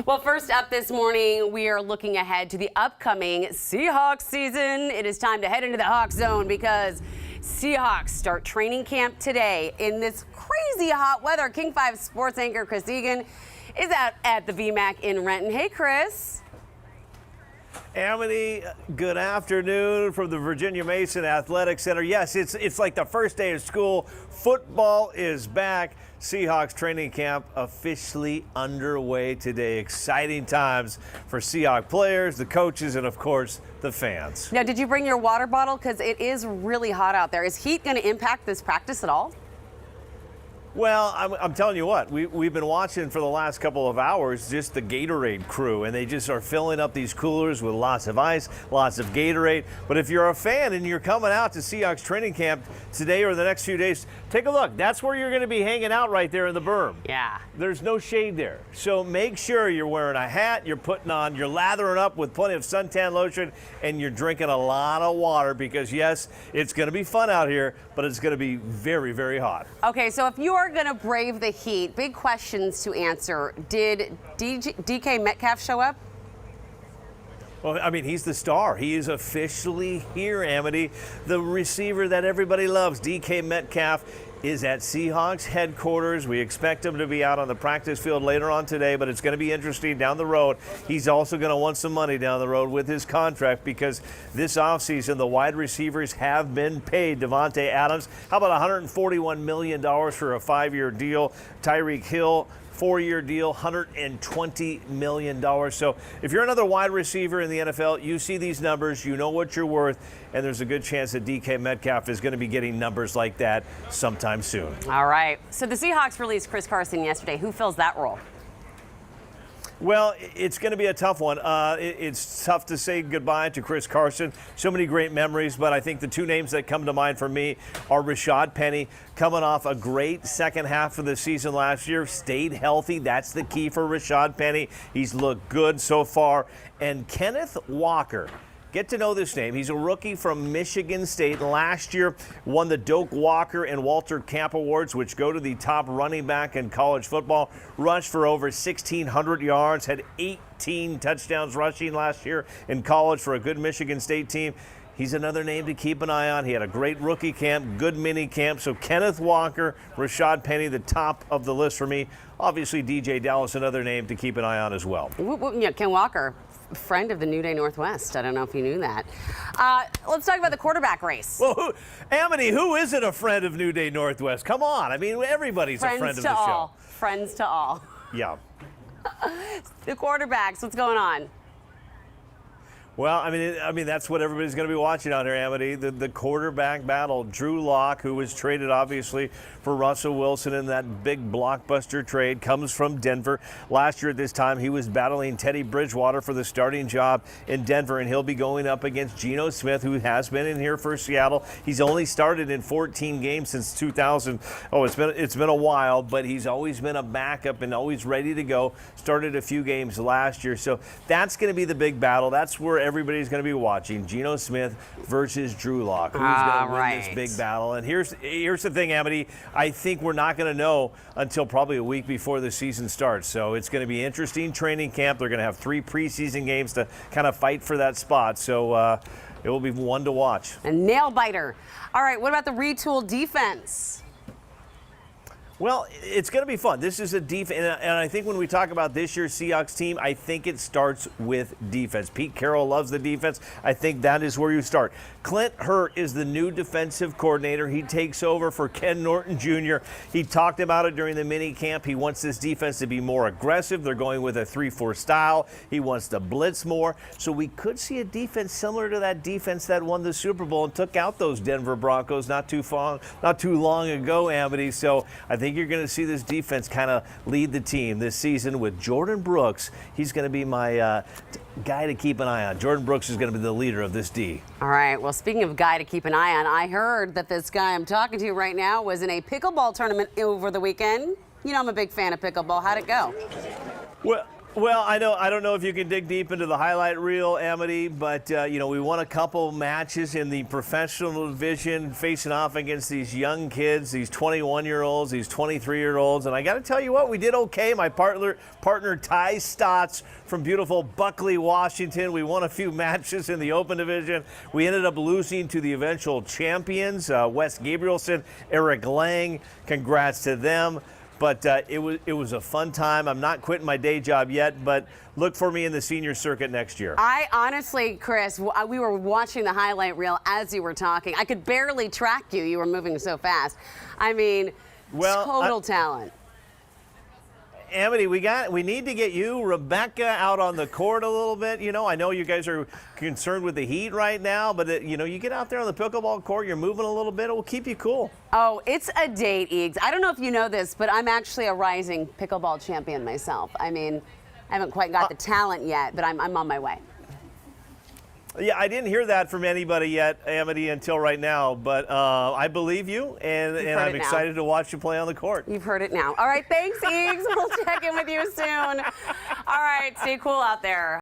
Well, first up this morning, we are looking ahead to the upcoming Seahawks season. It is time to head into the Hawk Zone because Seahawks start training camp today in this crazy hot weather. King 5 sports anchor Chris Eagan is out at the VMAC in Renton. Hey, Chris. Amity, good afternoon from the Virginia Mason Athletic Center. Yes, it's like the first day of school. Football is back. Seahawks training camp officially underway today. Exciting times for Seahawks players, the coaches, and of course, the fans. Now, did you bring your water bottle? Because it is really hot out there. Is heat going to impact this practice at all? Well, I'm telling you what, we've been watching for the last couple of hours just the Gatorade crew, and they just are filling up these coolers with lots of ice, lots of Gatorade. But if you're a fan and you're coming out to Seahawks training camp today or the next few days, take a look. That's where you're going to be hanging out right there in the berm. Yeah. There's no shade there. So make sure you're wearing a hat, you're lathering up with plenty of suntan lotion, and you're drinking a lot of water because, yes, it's going to be fun out here, but it's going to be very, very hot. Okay, so if you are going to brave the heat, big questions to answer. Did DK Metcalf show up? Well, I mean, he's the star. He is officially here, Amity. The receiver that everybody loves, DK Metcalf, is at Seahawks headquarters. We expect him to be out on the practice field later on today, but it's going to be interesting down the road. He's also going to want some money down the road with his contract because this offseason the wide receivers have been paid. Devontae Adams, how about $141 million for a 5-year deal? Tyreek Hill, 4-year deal, $120 million. So if you're another wide receiver in the NFL, you see these numbers, you know what you're worth, and there's a good chance that DK Metcalf is going to be getting numbers like that sometime soon. All right. So the Seahawks released Chris Carson yesterday. Who fills that role? Well, it's going to be a tough one. It's tough to say goodbye to Chris Carson. So many great memories, but I think the two names that come to mind for me are Rashad Penny, coming off a great second half of the season last year, stayed healthy. That's the key for Rashad Penny. He's looked good so far. And Kenneth Walker. Get to know this name. He's a rookie from Michigan State. Last year won the Doak Walker and Walter Camp Awards, which go to the top running back in college football. Rushed for over 1,600 yards, had 18 touchdowns rushing last year in college for a good Michigan State team. He's another name to keep an eye on. He had a great rookie camp, good mini camp. So Kenneth Walker, Rashad Penny, the top of the list for me. Obviously, DJ Dallas, another name to keep an eye on as well. Yeah, Ken Walker, friend of the New Day Northwest. I don't know if you knew that. Let's talk about the quarterback race. Well, Amity, who isn't a friend of New Day Northwest? Come on. I mean, everybody's a friend of the show. Friends to all. Yeah. The quarterbacks, what's going on? Well, I mean that's what everybody's going to be watching out here, Amity. The quarterback battle. Drew Lock, who was traded obviously for Russell Wilson in that big blockbuster trade, comes from Denver. Last year at this time, he was battling Teddy Bridgewater for the starting job in Denver, and he'll be going up against Geno Smith, who has been in here for Seattle. He's only started in 14 games since 2000. Oh, it's been a while, but he's always been a backup and always ready to go. Started a few games last year, so that's going to be the big battle. That's where everybody's going to be watching. Geno Smith versus Drew Lock. Who's going to win this big battle? And here's the thing, Amity. I think we're not going to know until probably a week before the season starts. So it's going to be interesting training camp. They're going to have 3 preseason games to kind of fight for that spot. So it will be one to watch. A nail biter. All right, what about the retooled defense? Well, it's going to be fun. This is a defense, and I think when we talk about this year's Seahawks team, I think it starts with defense. Pete Carroll loves the defense. I think that is where you start. Clint Hurt is the new defensive coordinator. He takes over for Ken Norton Jr. He talked about it during the mini camp. He wants this defense to be more aggressive. They're going with a 3-4 style. He wants to blitz more. So we could see a defense similar to that defense that won the Super Bowl and took out those Denver Broncos not too long ago, Amity. So I think you're going to see this defense kind of lead the team this season with Jordan Brooks. He's going to be my guy to keep an eye on. Jordan Brooks is going to be the leader of this D. All right. Well, speaking of guy to keep an eye on, I heard that this guy I'm talking to right now was in a pickleball tournament over the weekend. You know, I'm a big fan of pickleball. How'd it go? Well, I don't know if you can dig deep into the highlight reel, Amity, but we won a couple matches in the professional division, facing off against these young kids, these 21-year-olds, these 23-year-olds, and I got to tell you what, we did okay. My partner Ty Stotts from beautiful Buckley, Washington. We won a few matches in the open division. We ended up losing to the eventual champions, Wes Gabrielson, Eric Lang. Congrats to them. But it was a fun time. I'm not quitting my day job yet, but look for me in the senior circuit next year. I honestly, Chris, we were watching the highlight reel as you were talking. I could barely track you. You were moving so fast. I mean, total talent. Amity, we need to get you, Rebecca, out on the court a little bit. I know you guys are concerned with the heat right now, but you get out there on the pickleball court, you're moving a little bit, it will keep you cool. Oh, it's a date, Eags. I don't know if you know this, but I'm actually a rising pickleball champion myself. I mean, I haven't quite got the talent yet, but I'm on my way. Yeah, I didn't hear that from anybody yet, Amity, until right now, but I believe you, and I'm excited to watch you play on the court. You've heard it now. All right, thanks, Eags. We'll check in with you soon. All right, stay cool out there.